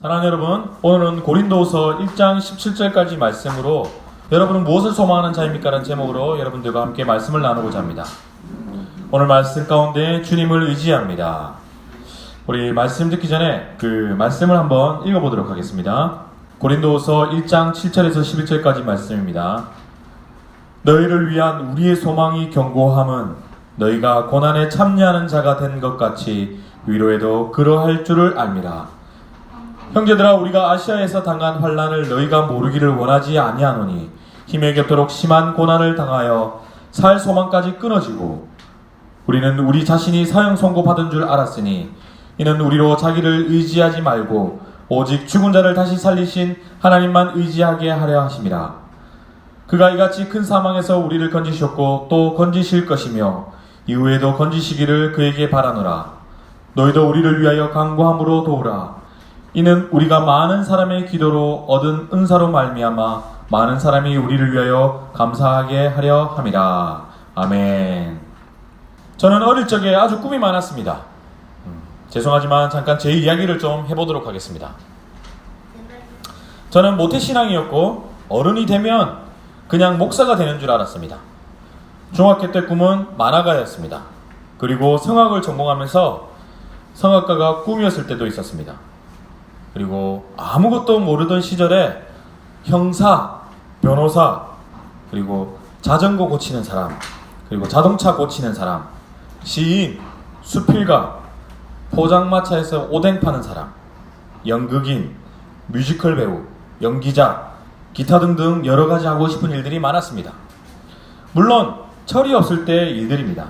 사랑하는 여러분, 오늘은 고린도후서 1장 17절까지 말씀으로 여러분은 무엇을 소망하는 자입니까? 라는 제목으로 여러분들과 함께 말씀을 나누고자 합니다. 오늘 말씀 가운데 주님을 의지합니다. 우리 말씀 듣기 전에 그 말씀을 한번 읽어보도록 하겠습니다. 고린도후서 1장 7절에서 11절까지 말씀입니다. 너희를 위한 우리의 소망이 견고함은 너희가 고난에 참여하는 자가 된 것 같이 위로에도 그러할 줄을 압니다. 형제들아, 우리가 아시아에서 당한 환난을 너희가 모르기를 원하지 아니하노니 힘에 겹도록 심한 고난을 당하여 살 소망까지 끊어지고 우리는 우리 자신이 사형 선고받은 줄 알았으니 이는 우리로 자기를 의지하지 말고 오직 죽은 자를 다시 살리신 하나님만 의지하게 하려 하심이라. 그가 이같이 큰 사망에서 우리를 건지셨고 또 건지실 것이며 이후에도 건지시기를 그에게 바라노라. 너희도 우리를 위하여 간구함으로 도우라. 이는 우리가 많은 사람의 기도로 얻은 은사로 말미암아 많은 사람이 우리를 위하여 감사하게 하려 함이라. 아멘. 저는 어릴 적에 아주 꿈이 많았습니다. 죄송하지만 잠깐 제 이야기를 좀 해보도록 하겠습니다. 저는 모태신앙이었고 어른이 되면 그냥 목사가 되는 줄 알았습니다. 중학교 때 꿈은 만화가였습니다. 그리고 성악을 전공하면서 성악가가 꿈이었을 때도 있었습니다. 그리고 아무것도 모르던 시절에 형사, 변호사, 그리고 자전거 고치는 사람, 그리고 자동차 고치는 사람, 시인, 수필가, 포장마차에서 오뎅 파는 사람, 연극인, 뮤지컬 배우, 연기자, 기타 등등 여러 가지 하고 싶은 일들이 많았습니다. 물론 철이 없을 때의 일들입니다.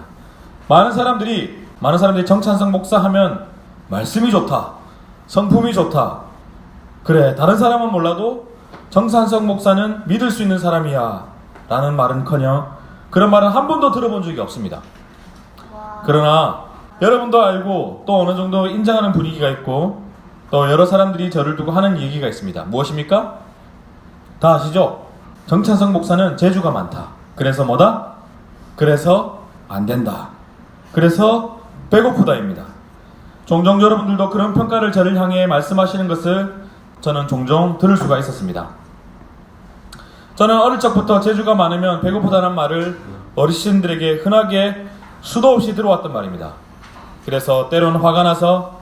많은 사람들이 정찬성 목사 하면 말씀이 좋다, 성품이 좋다, 그래 다른 사람은 몰라도 정찬성 목사는 믿을 수 있는 사람이야 라는 말은커녕 그런 말은 한 번도 들어본 적이 없습니다. 그러나 여러분도 알고 또 어느 정도 인정하는 분위기가 있고 또 여러 사람들이 저를 두고 하는 얘기가 있습니다. 무엇입니까? 다 아시죠? 정찬성 목사는 재주가 많다. 그래서 뭐다? 그래서 안 된다. 그래서 배고프다입니다. 종종 여러분들도 그런 평가를 저를 향해 말씀하시는 것을 저는 종종 들을 수가 있었습니다. 저는 어릴 적부터 재주가 많으면 배고프다는 말을 어르신들에게 흔하게 수도 없이 들어왔단 말입니다. 그래서 때로는 화가 나서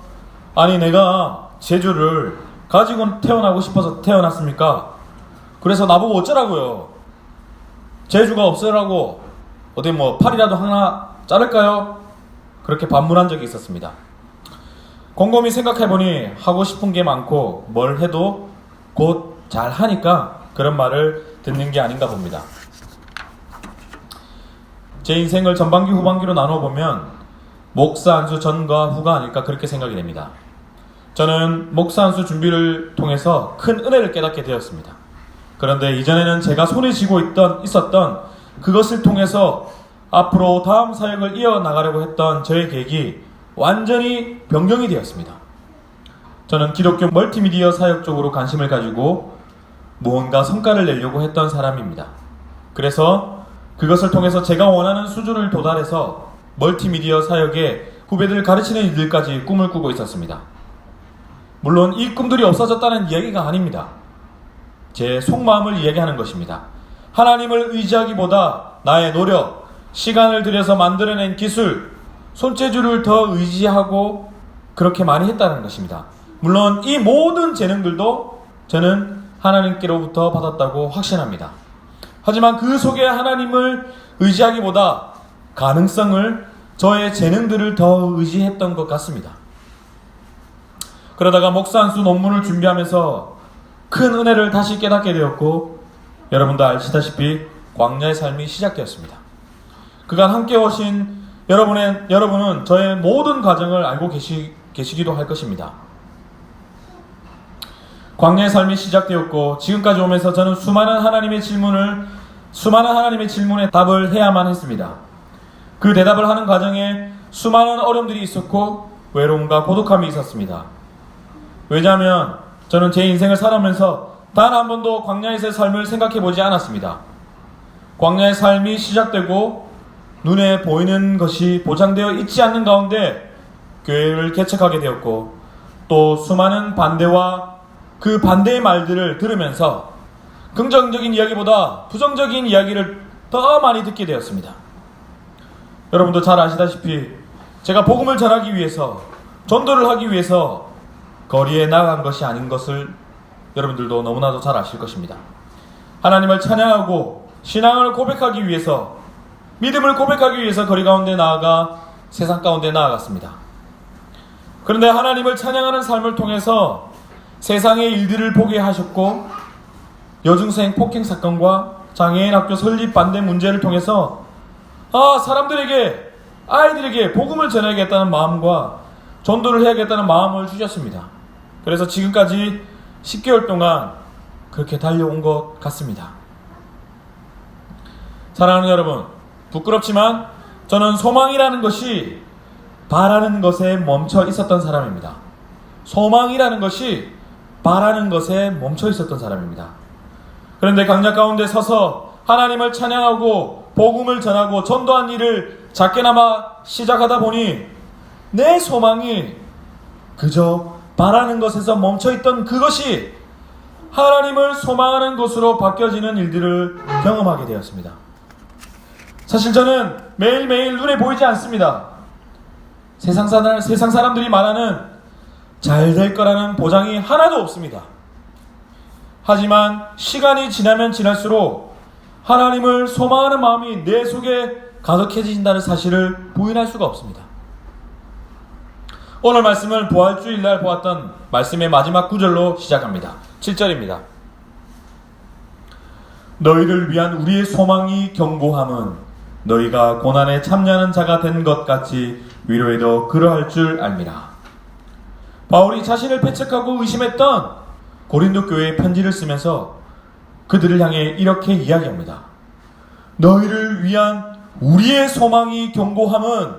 아니 내가 재주를 가지고 태어나고 싶어서 태어났습니까? 그래서 나보고 어쩌라고요? 재주가 없으라고 어디 뭐 팔이라도 하나 자를까요? 그렇게 반문한 적이 있었습니다. 곰곰이 생각해보니 하고 싶은 게 많고 뭘 해도 곧 잘하니까 그런 말을 듣는 게 아닌가 봅니다. 제 인생을 전반기 후반기로 나눠보면 목사 안수 전과 후가 아닐까 그렇게 생각이 됩니다. 저는 목사 안수 준비를 통해서 큰 은혜를 깨닫게 되었습니다. 그런데 이전에는 제가 손에 쥐고 있었던 그것을 통해서 앞으로 다음 사역을 이어나가려고 했던 저의 계획이 완전히 변경이 되었습니다. 저는 기독교 멀티미디어 사역 쪽으로 관심을 가지고 무언가 성과를 내려고 했던 사람입니다. 그래서 그것을 통해서 제가 원하는 수준을 도달해서 멀티미디어 사역에 후배들을 가르치는 일들까지 꿈을 꾸고 있었습니다. 물론 이 꿈들이 없어졌다는 이야기가 아닙니다. 제 속마음을 이야기하는 것입니다. 하나님을 의지하기보다 나의 노력, 시간을 들여서 만들어낸 기술, 손재주를 더 의지하고 그렇게 많이 했다는 것입니다. 물론 이 모든 재능들도 저는 하나님께로부터 받았다고 확신합니다. 하지만 그 속에 하나님을 의지하기보다 가능성을, 저의 재능들을 더 의지했던 것 같습니다. 그러다가 목사 안수 논문을 준비하면서 큰 은혜를 다시 깨닫게 되었고 여러분도 아시다시피 광야의 삶이 시작되었습니다. 그간 함께 오신 여러분은 저의 모든 과정을 알고 계시기도 할 것입니다. 광야의 삶이 시작되었고 지금까지 오면서 저는 수많은 하나님의 질문에 답을 해야만 했습니다. 그 대답을 하는 과정에 수많은 어려움들이 있었고 외로움과 고독함이 있었습니다. 왜냐하면 저는 제 인생을 살아오면서 단 한 번도 광야에서의 삶을 생각해 보지 않았습니다. 광야의 삶이 시작되고 눈에 보이는 것이 보장되어 있지 않는 가운데 교회를 개척하게 되었고 또 수많은 반대와 그 반대의 말들을 들으면서 긍정적인 이야기보다 부정적인 이야기를 더 많이 듣게 되었습니다. 여러분도 잘 아시다시피 제가 복음을 전하기 위해서, 전도를 하기 위해서 거리에 나간 것이 아닌 것을 여러분들도 너무나도 잘 아실 것입니다. 하나님을 찬양하고 신앙을 고백하기 위해서, 믿음을 고백하기 위해서 거리 가운데 나아가 세상 가운데 나아갔습니다. 그런데 하나님을 찬양하는 삶을 통해서 세상의 일들을 보게 하셨고, 여중생 폭행 사건과 장애인 학교 설립 반대 문제를 통해서 사람들에게, 아이들에게 복음을 전해야겠다는 마음과 전도를 해야겠다는 마음을 주셨습니다. 그래서 지금까지 10개월 동안 그렇게 달려온 것 같습니다. 사랑하는 여러분, 부끄럽지만 저는 소망이라는 것이 바라는 것에 멈춰 있었던 사람입니다. 소망이라는 것이 바라는 것에 멈춰 있었던 사람입니다. 그런데 강약 가운데 서서 하나님을 찬양하고 복음을 전하고 전도한 일을 작게나마 시작하다 보니 내 소망이 그저 바라는 것에서 멈춰있던 그것이 하나님을 소망하는 것으로 바뀌어지는 일들을 경험하게 되었습니다. 사실 저는 매일매일 눈에 보이지 않습니다. 세상 사람들이 말하는 잘 될 거라는 보장이 하나도 없습니다. 하지만 시간이 지나면 지날수록 하나님을 소망하는 마음이 내 속에 가득해진다는 사실을 부인할 수가 없습니다. 오늘 말씀은 부활주일날 보았던 말씀의 마지막 구절로 시작합니다. 7절입니다. 너희를 위한 우리의 소망이 견고함은 너희가 고난에 참여하는 자가 된 것 같이 위로에도 그러할 줄 알미라. 바울이 자신을 배척하고 의심했던 고린도 교회에 편지를 쓰면서 그들을 향해 이렇게 이야기합니다. 너희를 위한 우리의 소망이 견고함은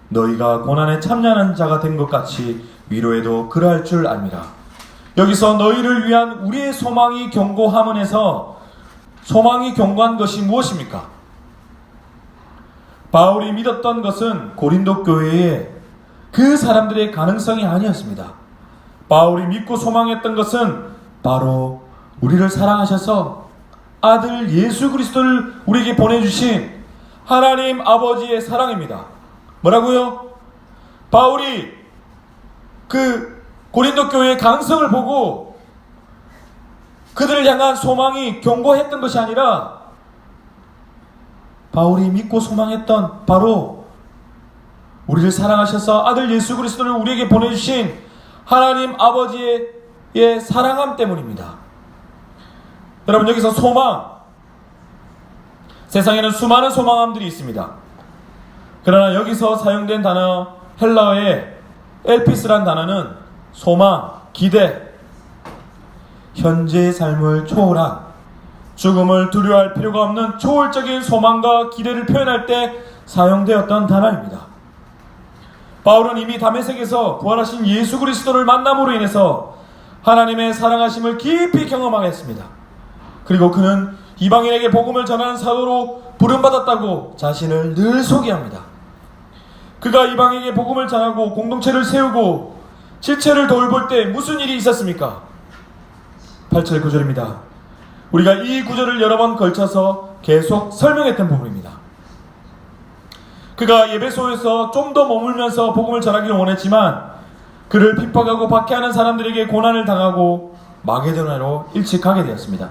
너희가 고난에 참여하는 자가 된 것 같이 위로에도 그러할 줄 압니다. 여기서 너희를 위한 우리의 소망이 견고함은에서 소망이 견고한 것이 무엇입니까? 바울이 믿었던 것은 고린도 교회의 그 사람들의 가능성이 아니었습니다. 바울이 믿고 소망했던 것은 바로 우리를 사랑하셔서 아들 예수 그리스도를 우리에게 보내주신 하나님 아버지의 사랑입니다. 뭐라고요? 바울이 그 고린도 교회의 가능성을 보고 그들을 향한 소망이 견고했던 것이 아니라 바울이 믿고 소망했던 바로 우리를 사랑하셔서 아들 예수 그리스도를 우리에게 보내주신 하나님 아버지의 사랑함 때문입니다. 여러분, 여기서 소망, 세상에는 수많은 소망함들이 있습니다. 그러나 여기서 사용된 단어 헬라어의 엘피스란 단어는 소망, 기대, 현재의 삶을 초월한, 죽음을 두려워할 필요가 없는 초월적인 소망과 기대를 표현할 때 사용되었던 단어입니다. 바울은 이미 다메섹에서 부활하신 예수 그리스도를 만남으로 인해서 하나님의 사랑하심을 깊이 경험하였습니다. 그리고 그는 이방인에게 복음을 전하는 사도로 부름받았다고 자신을 늘 소개합니다. 그가 이방인에게 복음을 전하고 공동체를 세우고 지체를 돌볼 때 무슨 일이 있었습니까? 8절 9절입니다. 우리가 이 구절을 여러 번 걸쳐서 계속 설명했던 부분입니다. 그가 예배소에서 좀 더 머물면서 복음을 전하기를 원했지만 그를 핍박하고 박해하는 사람들에게 고난을 당하고 마게도냐로 일찍 가게 되었습니다.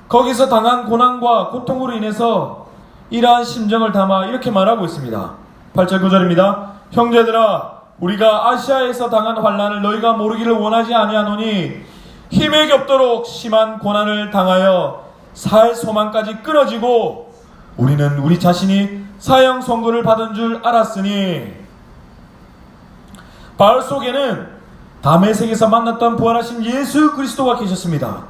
거기서 당한 고난과 고통으로 인해서 이러한 심정을 담아 이렇게 말하고 있습니다. 8절 9절입니다. 형제들아, 우리가 아시아에서 당한 환난을 너희가 모르기를 원하지 아니하노니 힘에 겹도록 심한 고난을 당하여 살 소망까지 끊어지고 우리는 우리 자신이 사형 선고를 받은 줄 알았으니. 바울 속에는 다메섹에서 만났던 부활하신 예수 그리스도가 계셨습니다.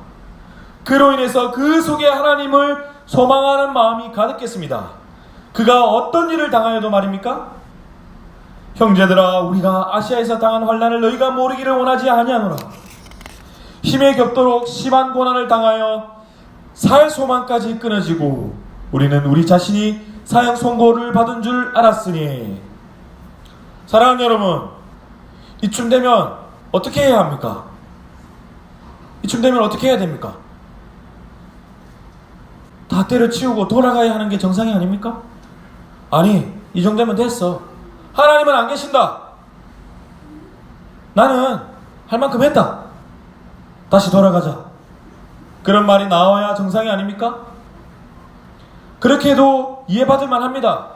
그로 인해서 그 속에 하나님을 소망하는 마음이 가득했습니다. 그가 어떤 일을 당하여도 말입니까? 형제들아, 우리가 아시아에서 당한 환난을 너희가 모르기를 원하지 아니하노라. 힘에 겹도록 심한 고난을 당하여 살 소망까지 끊어지고 우리는 우리 자신이 사형 선고를 받은 줄 알았으니. 사랑하는 여러분, 이쯤 되면 어떻게 해야 합니까? 이쯤 되면 어떻게 해야 됩니까? 다 때려치우고 돌아가야 하는 게 정상이 아닙니까? 아니, 이 정도면 됐어. 하나님은 안 계신다. 나는 할 만큼 했다. 다시 돌아가자. 그런 말이 나와야 정상이 아닙니까? 그렇게 해도 이해받을 만합니다.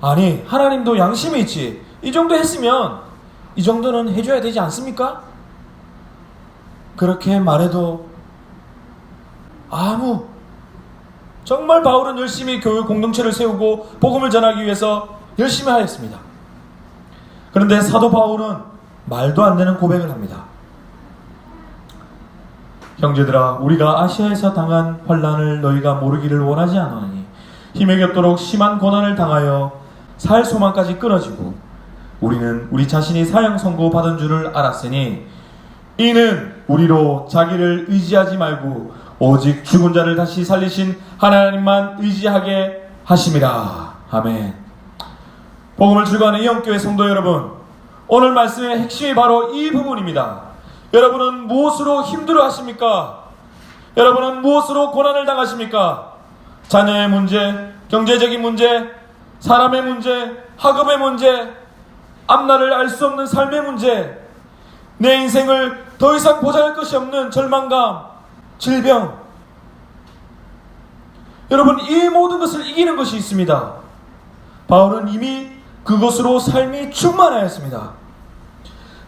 아니, 하나님도 양심이 있지. 이 정도 했으면 이 정도는 해줘야 되지 않습니까? 그렇게 말해도 정말 바울은 열심히 교회 공동체를 세우고 복음을 전하기 위해서 열심히 하였습니다. 그런데 사도 바울은 말도 안 되는 고백을 합니다. 형제들아, 우리가 아시아에서 당한 환난을 너희가 모르기를 원하지 않으니 힘에 겹도록 심한 고난을 당하여 살 소망까지 끊어지고 우리는 우리 자신이 사형 선고 받은 줄을 알았으니 이는 우리로 자기를 의지하지 말고 오직 죽은 자를 다시 살리신 하나님만 의지하게 하심이라. 아멘. 복음을 즐거워하는 이영교회 성도 여러분, 오늘 말씀의 핵심이 바로 이 부분입니다. 여러분은 무엇으로 힘들어 하십니까? 여러분은 무엇으로 고난을 당하십니까? 자녀의 문제, 경제적인 문제, 사람의 문제, 학업의 문제, 앞날을 알 수 없는 삶의 문제, 내 인생을 더 이상 보장할 것이 없는 절망감, 질병. 여러분, 이 모든 것을 이기는 것이 있습니다. 바울은 이미 그것으로 삶이 충만하였습니다.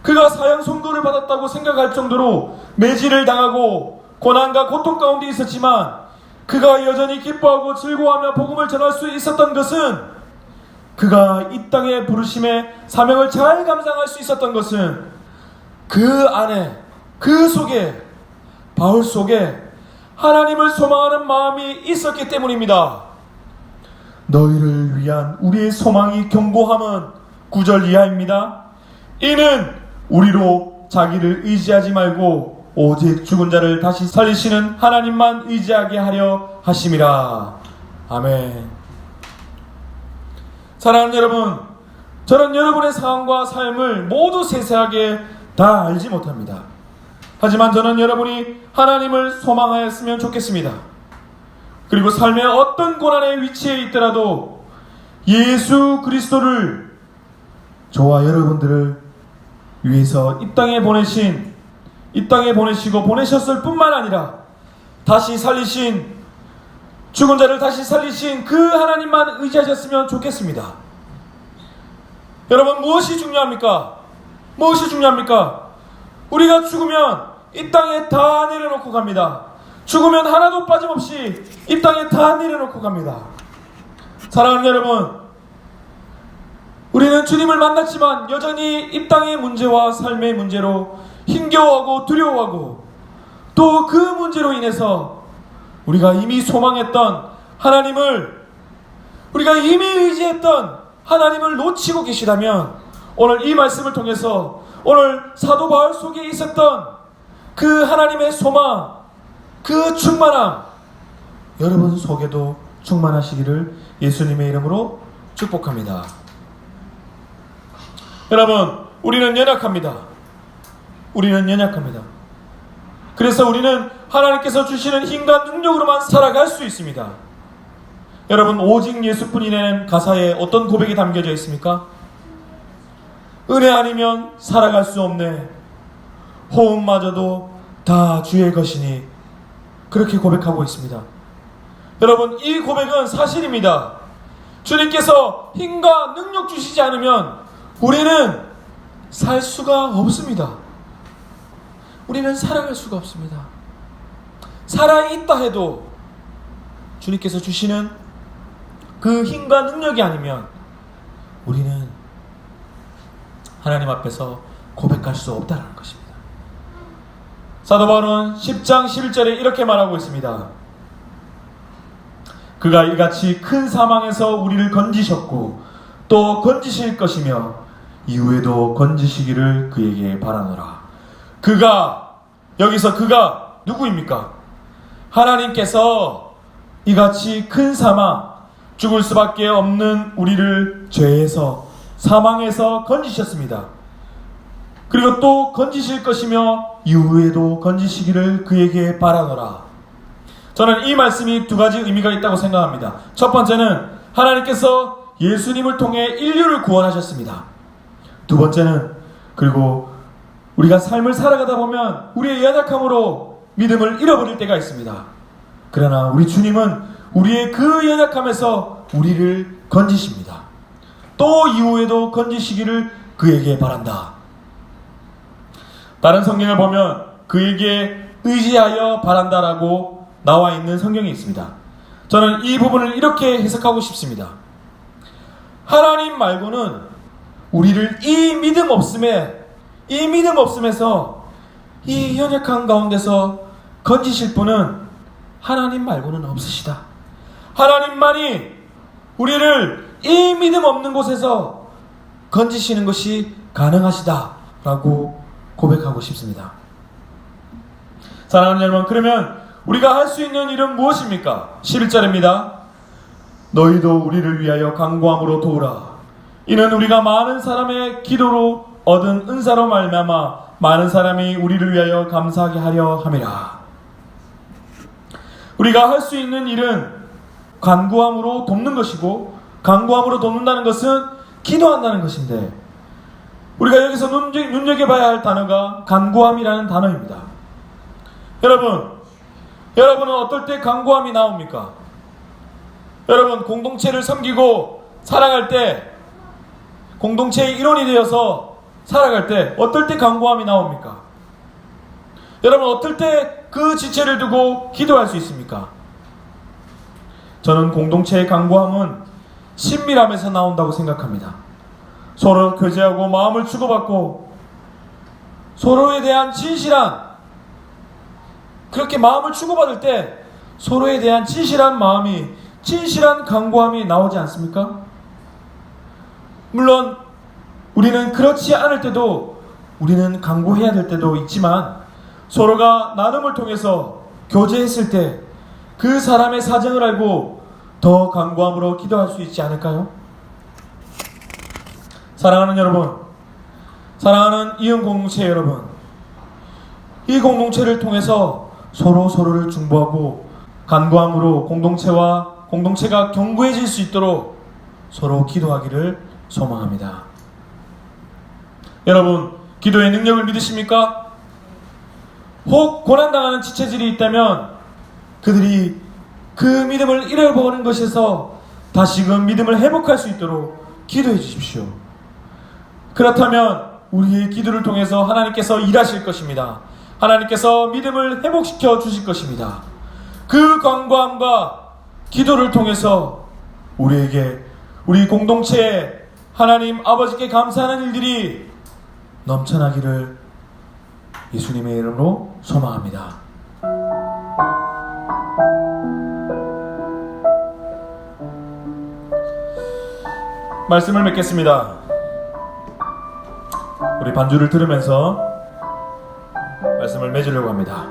그가 사형 선고를 받았다고 생각할 정도로 매질을 당하고 고난과 고통 가운데 있었지만 그가 여전히 기뻐하고 즐거워하며 복음을 전할 수 있었던 것은, 그가 이 땅의 부르심의 사명을 잘 감당할 수 있었던 것은 그 안에, 그 속에, 바울 속에 하나님을 소망하는 마음이 있었기 때문입니다. 너희를 위한 우리의 소망이 견고함은 9절 이하입니다. 이는 우리로 자기를 의지하지 말고 오직 죽은 자를 다시 살리시는 하나님만 의지하게 하려 하심이라. 아멘. 사랑하는 여러분, 저는 여러분의 상황과 삶을 모두 세세하게 다 알지 못합니다. 하지만 저는 여러분이 하나님을 소망하였으면 좋겠습니다. 그리고 삶의 어떤 고난의 위치에 있더라도 예수 그리스도를, 저와 여러분들을 위해서 이 땅에 보내시고 보내셨을 뿐만 아니라 다시 살리신, 죽은 자를 다시 살리신 그 하나님만 의지하셨으면 좋겠습니다. 여러분, 무엇이 중요합니까? 무엇이 중요합니까? 우리가 죽으면 이 땅에 다 내려놓고 갑니다. 죽으면 하나도 빠짐없이 이 땅에 다 내려놓고 갑니다. 사랑하는 여러분, 우리는 주님을 만났지만 여전히 이 땅의 문제와 삶의 문제로 힘겨워하고 두려워하고, 또 그 문제로 인해서 우리가 이미 소망했던 하나님을, 우리가 이미 의지했던 하나님을 놓치고 계시다면, 오늘 이 말씀을 통해서 오늘 사도 바울 속에 있었던 그 하나님의 소망, 그 충만함, 여러분 속에도 충만하시기를 예수님의 이름으로 축복합니다. 여러분, 우리는 연약합니다. 우리는 연약합니다. 그래서 우리는 하나님께서 주시는 힘과 능력으로만 살아갈 수 있습니다. 여러분, 오직 예수뿐이라는 가사에 어떤 고백이 담겨져 있습니까? 은혜 아니면 살아갈 수 없네. 호흡마저도 다 주의 것이니. 그렇게 고백하고 있습니다. 여러분, 이 고백은 사실입니다. 주님께서 힘과 능력 주시지 않으면 우리는 살 수가 없습니다. 우리는 살아갈 수가 없습니다. 살아있다 해도 주님께서 주시는 그 힘과 능력이 아니면 우리는 하나님 앞에서 고백할 수 없다는 것입니다. 사도 바울은 10장 11절에 이렇게 말하고 있습니다. 그가 이같이 큰 사망에서 우리를 건지셨고 또 건지실 것이며 이후에도 건지시기를 그에게 바라노라. 그가, 여기서 그가 누구입니까? 하나님께서 이같이 큰 사망, 죽을 수밖에 없는 우리를 죄에서, 사망에서 건지셨습니다. 그리고 또 건지실 것이며 이후에도 건지시기를 그에게 바라노라. 저는 이 말씀이 두 가지 의미가 있다고 생각합니다. 첫 번째는 하나님께서 예수님을 통해 인류를 구원하셨습니다. 두 번째는 그리고 우리가 삶을 살아가다 보면 우리의 연약함으로 믿음을 잃어버릴 때가 있습니다. 그러나 우리 주님은 우리의 그 연약함에서 우리를 건지십니다. 또 이후에도 건지시기를 그에게 바란다. 다른 성경을 보면 그에게 의지하여 바란다라고 나와 있는 성경이 있습니다. 저는 이 부분을 이렇게 해석하고 싶습니다. 하나님 말고는 우리를 이 믿음 없음에서 이 연약한 가운데서 건지실 분은 하나님 말고는 없으시다. 하나님만이 우리를 이 믿음 없는 곳에서 건지시는 것이 가능하시다라고 고백하고 싶습니다. 사랑하는 여러분, 그러면 우리가 할 수 있는 일은 무엇입니까? 11절입니다. 너희도 우리를 위하여 간구함으로 도우라. 이는 우리가 많은 사람의 기도로 얻은 은사로 말미암아 많은 사람이 우리를 위하여 감사하게 하려 함이라. 우리가 할 수 있는 일은 간구함으로 돕는 것이고, 간구함으로 돕는다는 것은 기도한다는 것인데, 우리가 여기서 눈여겨봐야 할 단어가 간구함이라는 단어입니다. 여러분은 어떨 때 간구함이 나옵니까? 여러분, 공동체를 섬기고 살아갈 때, 공동체의 일원이 되어서 살아갈 때 어떨 때 간구함이 나옵니까? 여러분, 어떨 때 그 지체를 두고 기도할 수 있습니까? 저는 공동체의 간구함은 친밀함에서 나온다고 생각합니다. 서로 교제하고 마음을 주고받고 서로에 대한 그렇게 마음을 주고받을 때 서로에 대한 진실한 마음이, 진실한 간구함이 나오지 않습니까? 물론 우리는 그렇지 않을 때도 우리는 간구해야 될 때도 있지만, 서로가 나눔을 통해서 교제했을 때 그 사람의 사정을 알고 더 간구함으로 기도할 수 있지 않을까요? 사랑하는 여러분, 사랑하는 이응 공동체 여러분, 이 공동체를 통해서 서로를 중보하고 간구함으로 공동체가 견고해질 수 있도록 서로 기도하기를 소망합니다. 여러분, 기도의 능력을 믿으십니까? 혹 고난당하는 지체들이 있다면 그들이 그 믿음을 잃어버린 것에서 다시금 믿음을 회복할 수 있도록 기도해 주십시오. 그렇다면 우리의 기도를 통해서 하나님께서 일하실 것입니다. 하나님께서 믿음을 회복시켜 주실 것입니다. 그 간구함과 기도를 통해서 우리 공동체에 하나님 아버지께 감사하는 일들이 넘쳐나기를 예수님의 이름으로 소망합니다. 말씀을 맺겠습니다. 우리 반주를 들으면서 말씀을 맺으려고 합니다.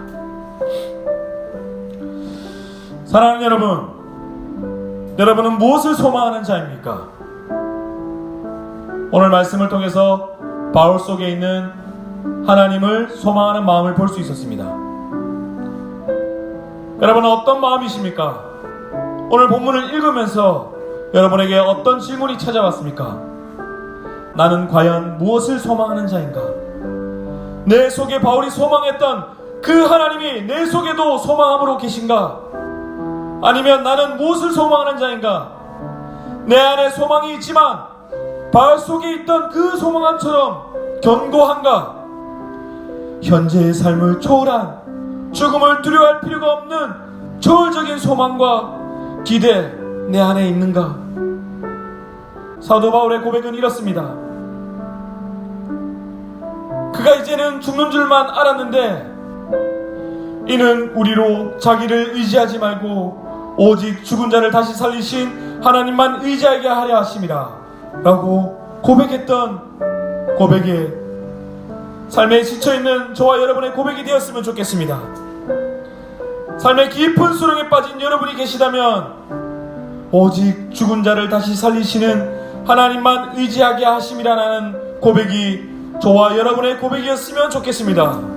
사랑하는 여러분은 무엇을 소망하는 자입니까? 오늘 말씀을 통해서 바울 속에 있는 하나님을 소망하는 마음을 볼 수 있었습니다. 여러분은 어떤 마음이십니까? 오늘 본문을 읽으면서 여러분에게 어떤 질문이 찾아왔습니까? 나는 과연 무엇을 소망하는 자인가? 내 속에 바울이 소망했던 그 하나님이 내 속에도 소망함으로 계신가? 아니면 나는 무엇을 소망하는 자인가? 내 안에 소망이 있지만 바울 속에 있던 그 소망함처럼 견고한가? 현재의 삶을 초월한, 죽음을 두려워할 필요가 없는 초월적인 소망과 기대 내 안에 있는가? 사도 바울의 고백은 이렇습니다. 그가 이제는 죽는 줄만 알았는데 이는 우리로 자기를 의지하지 말고 오직 죽은 자를 다시 살리신 하나님만 의지하게 하려 하심이라 라고 고백했던 고백에 삶에 지쳐있는 저와 여러분의 고백이 되었으면 좋겠습니다. 삶의 깊은 수렁에 빠진 여러분이 계시다면 오직 죽은 자를 다시 살리시는 하나님만 의지하게 하심이라는 고백이 저와 여러분의 고백이었으면 좋겠습니다.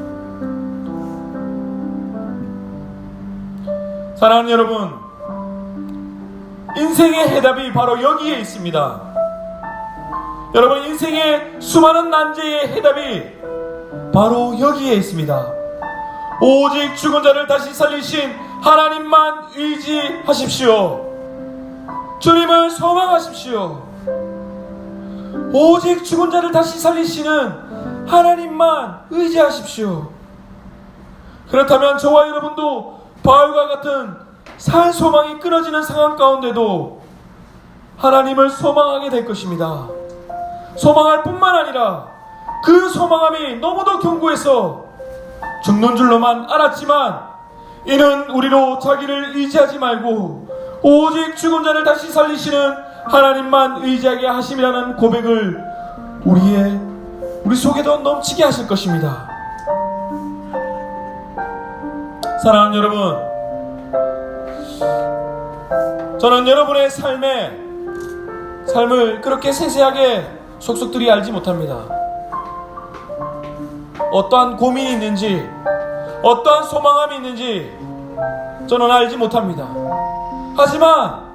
사랑하는 여러분, 인생의 해답이 바로 여기에 있습니다. 여러분, 인생의 수많은 난제의 해답이 바로 여기에 있습니다. 오직 죽은 자를 다시 살리신 하나님만 의지하십시오. 주님을 소망하십시오. 오직 죽은 자를 다시 살리시는 하나님만 의지하십시오. 그렇다면 저와 여러분도 바울과 같은 살 소망이 끊어지는 상황 가운데도 하나님을 소망하게 될 것입니다. 소망할 뿐만 아니라 그 소망함이 너무도 견고해서 죽는 줄로만 알았지만 이는 우리로 자기를 의지하지 말고 오직 죽은 자를 다시 살리시는 하나님만 의지하게 하심이라는 고백을 우리 속에도 넘치게 하실 것입니다. 사랑하는 여러분, 저는 여러분의 삶을 그렇게 세세하게 속속들이 알지 못합니다. 어떠한 고민이 있는지, 어떠한 소망함이 있는지 저는 알지 못합니다. 하지만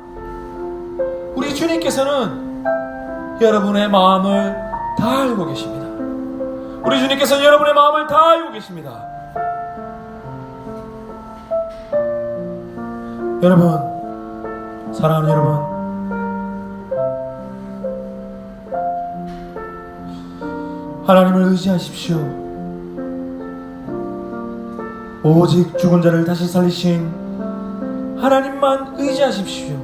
우리 주님께서는 여러분의 마음을 다 알고 계십니다. 우리 주님께서는 여러분의 마음을 다 알고 계십니다. 여러분, 사랑하는 여러분, 하나님을 의지하십시오. 오직 죽은 자를 다시 살리신 하나님만 의지하십시오.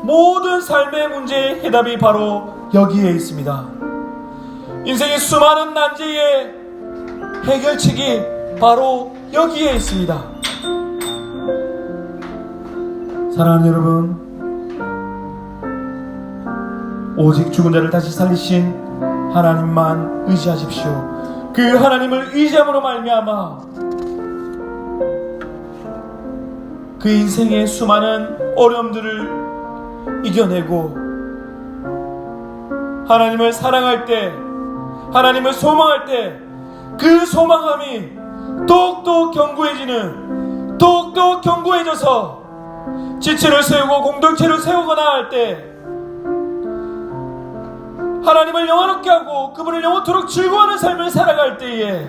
모든 삶의 문제의 해답이 바로 여기에 있습니다. 인생의 수많은 난제의 해결책이 바로 여기에 있습니다. 사랑하는 여러분, 오직 죽은 자를 다시 살리신 하나님만 의지하십시오. 그 하나님을 의지함으로 말미암아 그 인생의 수많은 어려움들을 이겨내고 하나님을 사랑할 때, 하나님을 소망할 때 그 소망함이 더욱더 견고해져서 지체를 세우고 공동체를 세우거나 할 때 하나님을 영화롭게 하고 그분을 영원토록 즐거워하는 삶을 살아갈 때에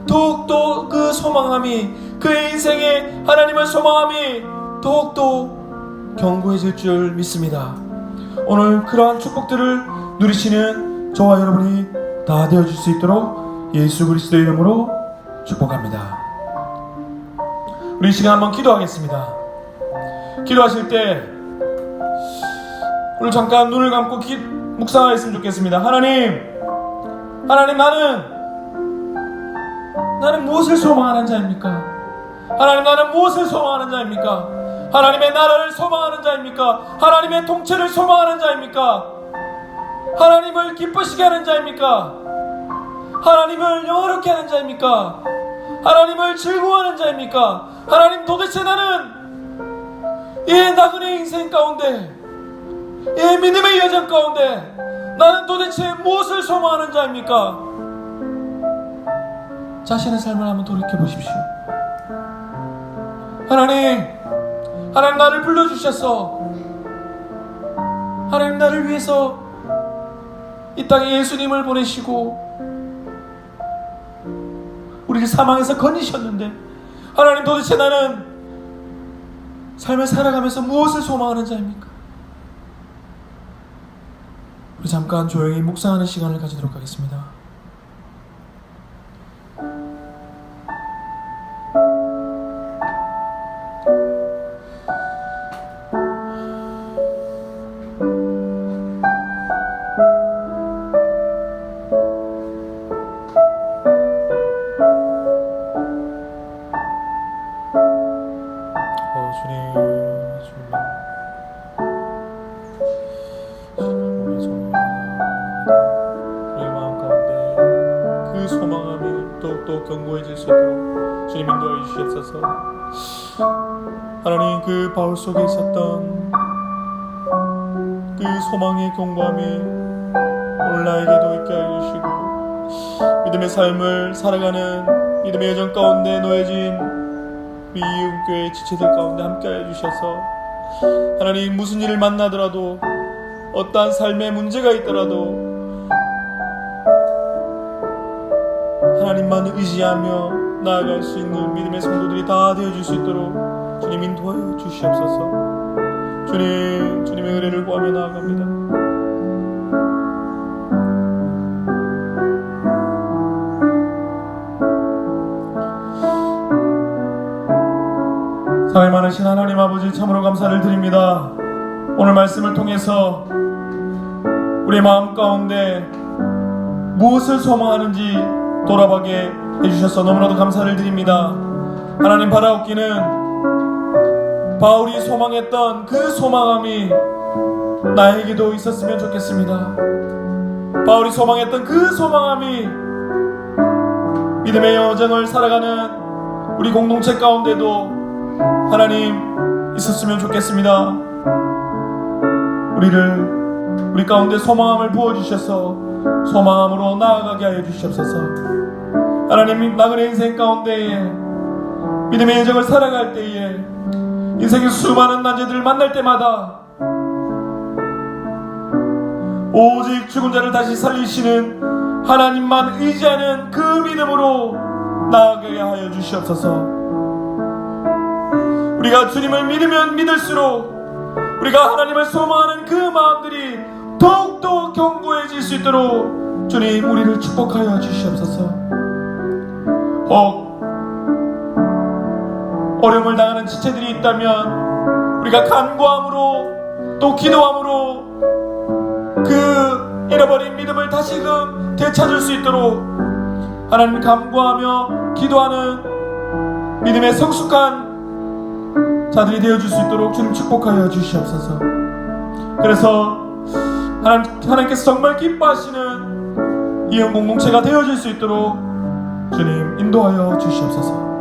더욱더 그 소망함이, 그의 인생에 하나님을 소망함이 더욱더 견고해질 줄 믿습니다. 오늘 그러한 축복들을 누리시는 저와 여러분이 다 되어줄 수 있도록 예수 그리스도의 이름으로 축복합니다. 우리 이 시간 한번 기도하겠습니다. 기도하실 때 오늘 잠깐 눈을 감고 묵상하였으면 좋겠습니다. 하나님, 나는 무엇을 소망하는 자입니까? 하나님, 나는 무엇을 소망하는 자입니까? 하나님의 나라를 소망하는 자입니까? 하나님의 통치를 소망하는 자입니까? 하나님을 기쁘시게 하는 자입니까? 하나님을 영화롭게 하는 자입니까? 하나님을 즐거워하는 자입니까? 하나님, 도대체 나는 이 나그네 인생 가운데, 이 믿음의 여정 가운데 나는 도대체 무엇을 소망하는 자입니까? 자신의 삶을 한번 돌이켜 보십시오. 하나님 나를 불러주셔서, 하나님 나를 위해서 이 땅에 예수님을 보내시고 우리를 사망에서 건지셨는데, 하나님, 도대체 나는 삶을 살아가면서 무엇을 소망하는 자입니까? 우리 잠깐 조용히 묵상하는 시간을 가지도록 하겠습니다. 견고해질 수 있도록 주님 인도해 주시옵소서. 하나님, 그 바울 속에 있었던 그 소망의 견고함이 오늘 나에게도 있게 해주시고 믿음의 삶을 살아가는 믿음의 여정 가운데 놓여진 우리 이음교회 지체들 가운데 함께 해주셔서 하나님, 무슨 일을 만나더라도 어떠한 삶의 문제가 있더라도 하나님만 의지하며 나아갈 수 있는 믿음의 성도들이 다 되어줄 수 있도록 주님 인도하여 주시옵소서. 주님의 은혜를 구하며 나아갑니다. 사랑이 많으신 하나님 아버지, 참으로 감사를 드립니다. 오늘 말씀을 통해서 우리의 마음 가운데 무엇을 소망하는지 돌아보게 해주셔서 너무나도 감사를 드립니다. 하나님, 바라옵기는 바울이 소망했던 그 소망함이 나에게도 있었으면 좋겠습니다. 바울이 소망했던 그 소망함이 믿음의 여정을 살아가는 우리 공동체 가운데도 하나님 있었으면 좋겠습니다. 우리 가운데 소망함을 부어주셔서 소망함으로 나아가게 하여 주시옵소서. 하나님, 나그네 인생 가운데에 믿음의 여정을 살아갈 때에 인생의 수많은 난제들을 만날 때마다 오직 죽은 자를 다시 살리시는 하나님만 의지하는 그 믿음으로 나아가게 하여 주시옵소서. 우리가 주님을 믿으면 믿을수록 우리가 하나님을 소망하는 그 마음들이 더욱더 견고해질 수 있도록 주님, 우리를 축복하여 주시옵소서. 혹 어려움을 당하는 지체들이 있다면 우리가 간구함으로 또 기도함으로 그 잃어버린 믿음을 다시금 되찾을 수 있도록 하나님 간구하며 기도하는 믿음의 성숙한 자들이 되어줄 수 있도록 주님 축복하여 주시옵소서. 그래서 하나님께서 정말 기뻐하시는 이혼 공동체가 되어질 수 있도록 주님 인도하여 주시옵소서.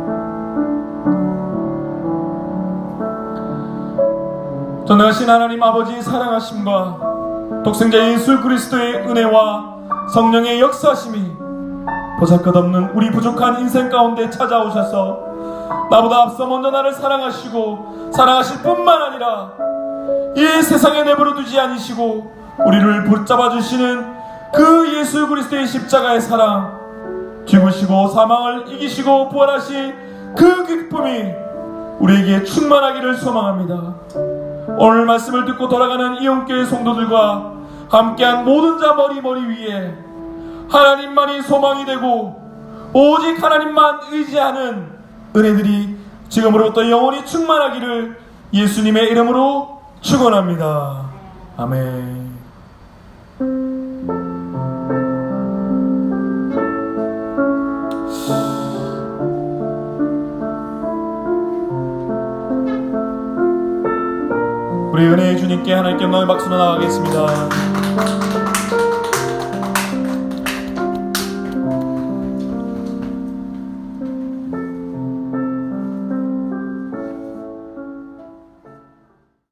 전능하신 하나님 아버지의 사랑하심과 독생자 예수 그리스도의 은혜와 성령의 역사하심이 보잘것없는 우리 부족한 인생 가운데 찾아오셔서 나보다 앞서 먼저 나를 사랑하시고 사랑하실 뿐만 아니라 이 세상에 내버려 두지 않으시고 우리를 붙잡아 주시는 그 예수 그리스도의 십자가의 사랑, 죽으시고 사망을 이기시고 부활하신 그 기쁨이 우리에게 충만하기를 소망합니다. 오늘 말씀을 듣고 돌아가는 이온교회 성도들과 함께한 모든 자 머리 위에 하나님만이 소망이 되고 오직 하나님만 의지하는 은혜들이 지금으로부터 영원히 충만하기를 예수님의 이름으로 축원합니다. 아멘. 우리 은혜의 주님께 하나님께 영광의 박수로 나가겠습니다.